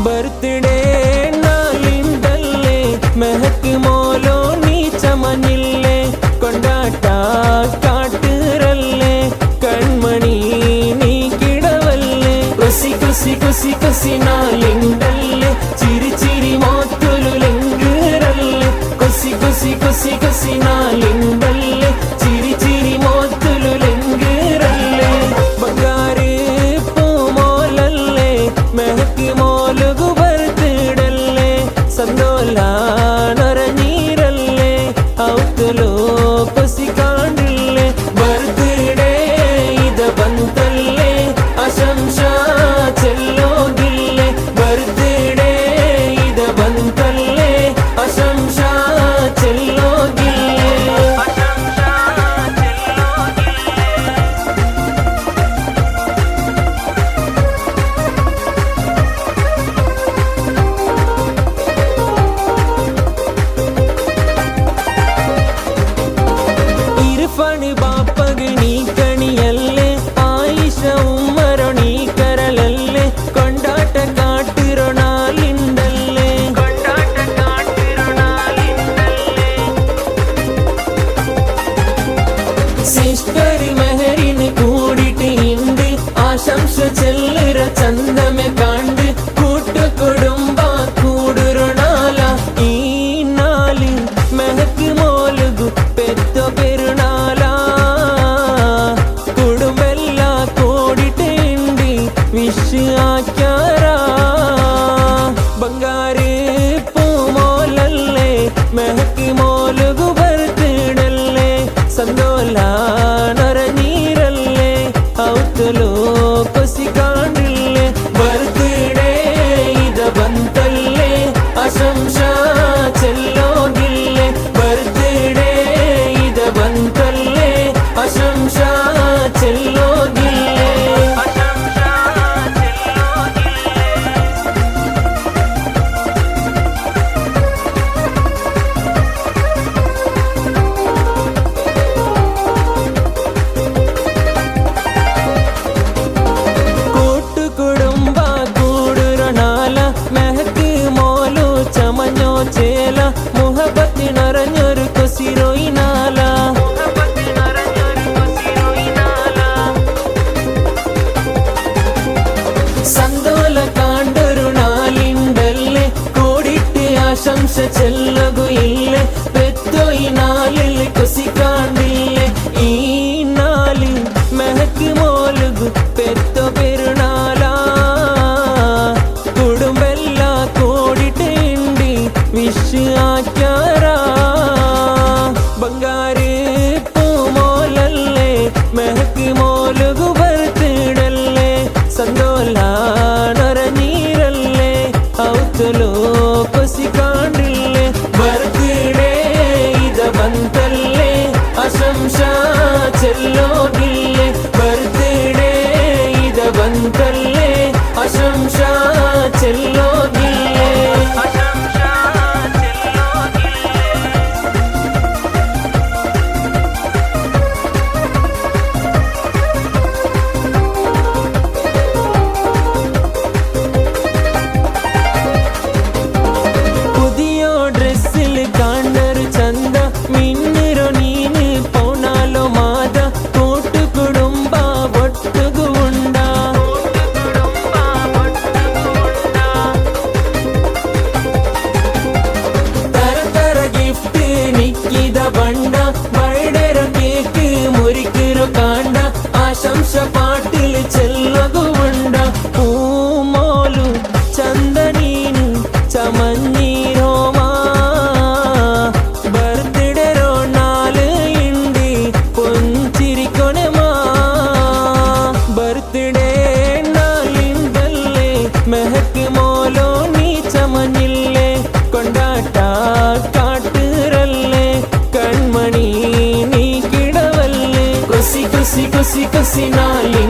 birthday नालिंदल्ले महक मोलो नी चमनिल्ले कोंडाट काट्टिरल्ले कण्मणि नी किडवल्ले कुसि कुसि कुसि कुसि नालिंदल्ले चिरि चिरि मोत्तुलु लेंगिरल्ले कुसि कुसि कुसि कुसि नालिंदल्ले चिरि चिरि मोत्तुलु लेंगिरल्ले बंगारे पूमोलल्ले महक मोलुगु बर्तिडल्ले संदोला नरनीरल्ले औतुलो कुसि कांडिल्ले बर्तिडे इद बंतल्ले आशंसा ಚೆಲ್ಲೋಗಿಲ್ಲೆ birthday ಇದ ಬಂತಲ್ಲೆ ಆಶಂಸಾ ಚೆಲ್ಲೋಗಿಲ್ಲೆ ಇರ್ಫಾನ್ ಬಾಪಗ್ ನೀ ಕಣಿಯಲ್ಲೆ ಆಯಿಷಾ ಉಮ್ಮರ್ ನೀ ಕರಲಲ್ಲೆ ಕೊಂಡಾಟ ಕಾಟಿರೋ ನಾಲಿಂದಲ್ಲೆ സിസ്റ്റർ മെഹറിന് കൂടിട്ട് ഉണ്ട് ആശംസ ചെല്ലുറ ചന്തമെ കണ്ട് കൂട്ടുകുടുംബ കൂടുരുണാല ഈ നാല് മെഹക്ക് മോലുകു പെത്തോ പെരുണാല കുടുംബെല്ല കൂടിട്ട് ഉണ്ട് വിഷ് ആക്യാര ಬಂಗಾರೆ പൂമോലല്ലേ മെഹക്ക് മോലുകു ബർത്തിഡല്ലേ ಸಂದೋಲ ನರನೀರಲ್ಲೇ ಔತುಲು ಕುಸಿ ಕಾಂಡಿಲ್ಲೆ ಬರ್ತ್ಡೇ ಇದ ಬಂತಲ್ಲೇ ಆಶಂಸಾ ಚೆಲ್ಲೋಗಿಲ್ಲೆ ಬರ್ತ್ಡೇ ಇದ ಬಂತಲ್ಲೇ ಆಶಂಸಾ ಚೆಲ್ಲೋಗಿಲ್ಲೆ ചേല മുഹബത്ത് നിറഞ്ഞൊരു കൊസിറോയിനാല സന്തോല കാണ്ടൊരു നാലിണ്ടല്ലേ കൂടിട്ട് ആശംസ ചെല്ലകുയില്ലേ പെത്തോയി നാലിൽ കൊസി കാണ്ടില്ലേ ഈ നാലിൽ മെഹക്ക് മോലുകു പെത്തോ പെരുണാല കുടുംബെല്ല കൂടിട്ട് വിഷ് ആക്യാര ಬಂಗಾರೆ പൂമോലല്ലേ മെഹക്ക് മോലുകു ബർത്തിഡല്ലേ ಸಂದೋಲ ನರನೀರಲ್ಲೇ ಔತುಲು ಕುಸಿ ಕಾಂಡಿಲ್ಲೆ ಬರ್ತ್ಡೇ ಇದ ಬಂತಲ್ಲೇ ಆಶಂಸಾ ಚೆಲ್ಲೋಗಿಲ್ಲೆ ಬರ್ತ್ಡೇ ಇದ ಬಂತಲ್ಲೇ ಆಶಂಸಾ ಚೆಲ್ಲೋಗಿಲ್ಲೆ ಬಂಡ ಬರ್ಡೇರ ಕೇಕ್ ಮುರಿಕಿರೋ ಕಾಂಡ ಆಶಂಸ ಪಾಟಿಲ್ ಚೆಲ್ಲಗು ಉಂಡ പൂമോലു ചന്ദനീന് ചമഞ്ഞീരോമാ ബർത്ത്ഡേ നാല് ഇണ്ടി പൊഞ്ചിരിക്കൊണമാ ബർത്ത്ഡേ നാലിന്തല്ലേ മെഹക്ക് മോലോ നീ ചമഞ്ഞില്ലേ കൊണ്ടാട്ട കാട്ടിരല്ലേ കൺമണി നീ കിടവല്ലേ കുസി കുസി കുസി കുസി നാലിൻ